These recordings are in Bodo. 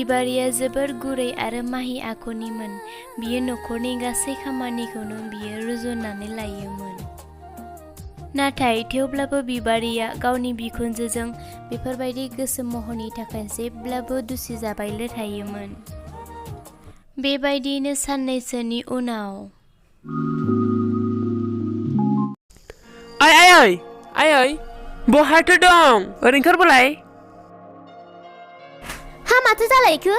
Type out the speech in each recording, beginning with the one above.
बिबारिया जोबोर गुरै आरो माहि आखुनिमोन। बियो नखरनि गासै खामानिखौनो बियो रुजुननानै लायोमोन। नाथाय थेवब्लाबो बिबारिया गावनि बिखुनजोजों बेफोरबायदि गोसोम महरनि थाखाय जेब्लाबो दुसि जाबायल' थायोमोन। बेबायदिनो साननैसोनि उनाव आयै बहाथो दं? ओरैनो ओंखारबोलाय। हा माथो जालायखो?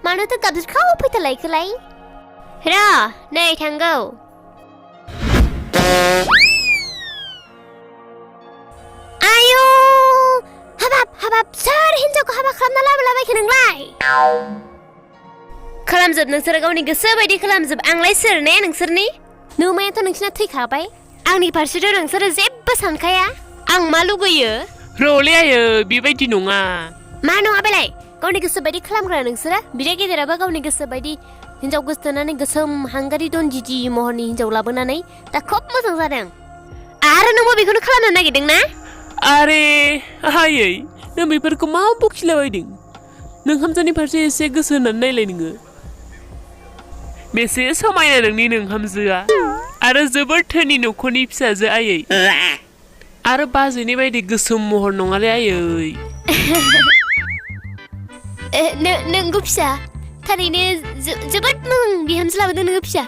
मानोथो गाबज्रिखाव फैथालायखोलाय? र' नै थांगौ। आयौ हाबाब सोर हिनजावखौ हाबा खालामना लाबोलाबायखो नोंलाय? खालामजोब नोंसोरो गावनि गोसो बायदि खालामजोब। आंलाय सोर ने नोंसोरनि? नोमायाथ' नोंसिना थैखाबाय। आंनि फारसेथ' नोंसोरो जेबो सानखाया। आं मा लुगैयो? र'लै आयै बेबायदि नङा। मा नङा बेलाय? गावनि गोसो बायदि खालामग्रा नोंसोरो? बिदा गेदेराबा गावनि गोसो बायदि हिनजाव गोसथोनानै गोसोम हांगारि दनजिदि महरनि हिनजाव लाबोनानै दा खोब मोजां जादों। आरो नोंबो बेखौनो खालामनो नागिरदों ना? आरे आयै नों बेफोरखौ मा बखिलाबायदों? नों हामजानि फारसे एसे गोसो होनानै नायलाय नोङो। बेसे समायना नोंनि नोंहामजोआ आरो जोबोद धोनि नखरनि फिसाजो आयै। आरो बाजैनि बायदि गोसोम महर नङालै आयै। नोंगौ फिसा, थारैनो जोबोद मोजां बिहामजो लाबोदों नोङो फिसा।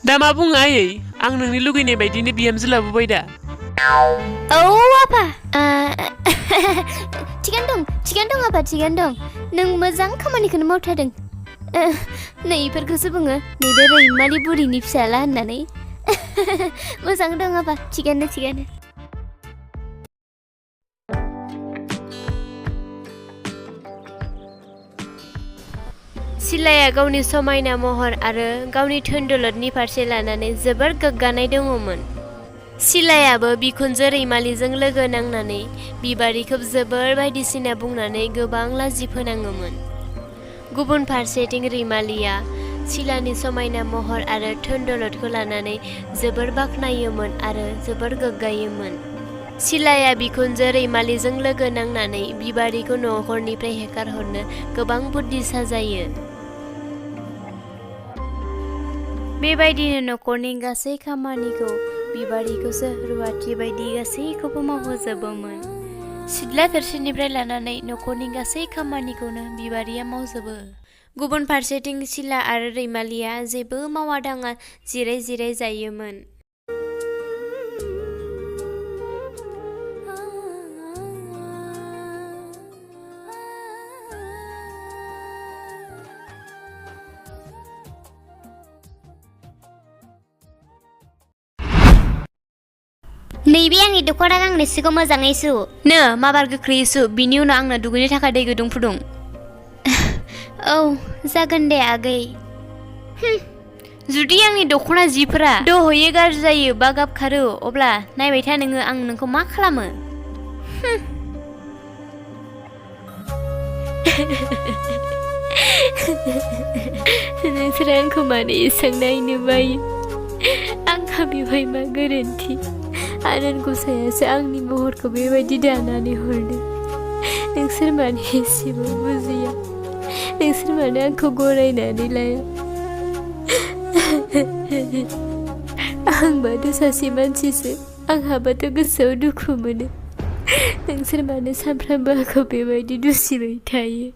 दा मा बुङो आयै? आं नोंनि लुगैनाय बायदिनो बिहामजो लाबोबाय दा। औ आफा, थिगानो दं आफा, थिगानो दं। नों मोजां खामानिखौनो मावथारदों। नै इफोरखौसो बुङो नैबे रैमालि बुरिनि फिसाला होननानै। मोजां दं आफा, थिगानो। सिलाया गावनि समायना महर आरो गावनि धोन दौलतनि फारसे लानानै जोबोर गोग्गानाय दङमोन। सिलायाबो बिखुनजो रैमालिजों लोगो नांनानै बिबारिखौ जोबोर बायदिसिना बुंनानै गोबां लाजि फोनाङोमोन। गुबुन फारसेथिं रैमालिया सिलानि समायना महर आरो धोन दौलतखौ लानानै जोबोर बाख्नायोमोन आरो जोबोर गोग्गायोमोन। सिलाया बिखुनजो रैमालिजों लोगो नांनानै बिबारिखौ नखरनिफ्राय होखारहरनो गोबां बुद्धि साजायो। बेबायदिनो नखरनि गासै खामानिखौ बिबारिखौसो रुवाथि बायदि गासैखौबो मावहोजोबोमोन। सिथ्ला थोरसिनिफ्राय लानानै नखरनि गासै खामानिखौनो बिबारिया मावजोबो। गुबुन फारसेथिं सिला आरो रैमालिया जेबो मावा दाङा जिराय जायोमोन। नैबे आंनि दख'ना गांनैसोखौ मोजाङै सु। नो माबार गोख्रै सु, बिनि उनाव आंनो दुगैनो थाखाय दै गुदुं फुदुं। औ जागोन दे आगै। जुदि आंनि दख'ना जिफोरा दहयो गाज्रि जायो बा गाब खारो अब्ला नायबाय था नोङो आं नोंखौ मा खालामो। नोंसोर आंखौ मानो एसां नायनो बायो? आंहा बेवहाय मा गोरोन्थि? आनान गसायासो आंनि महरखौ बेबायदि दानानै हरदों। नोंसोर मानो एसेबो बुजिया? नोंसोर मानो आंखौ गनायनानै लाया? आंबाथ' सासे मानसिसो, आंहाबाथ' गोसोआव दुखु मोनो। नोंसोर मानो सानफ्रामबो आंखौ बेबायदि दुसिबाय थायो?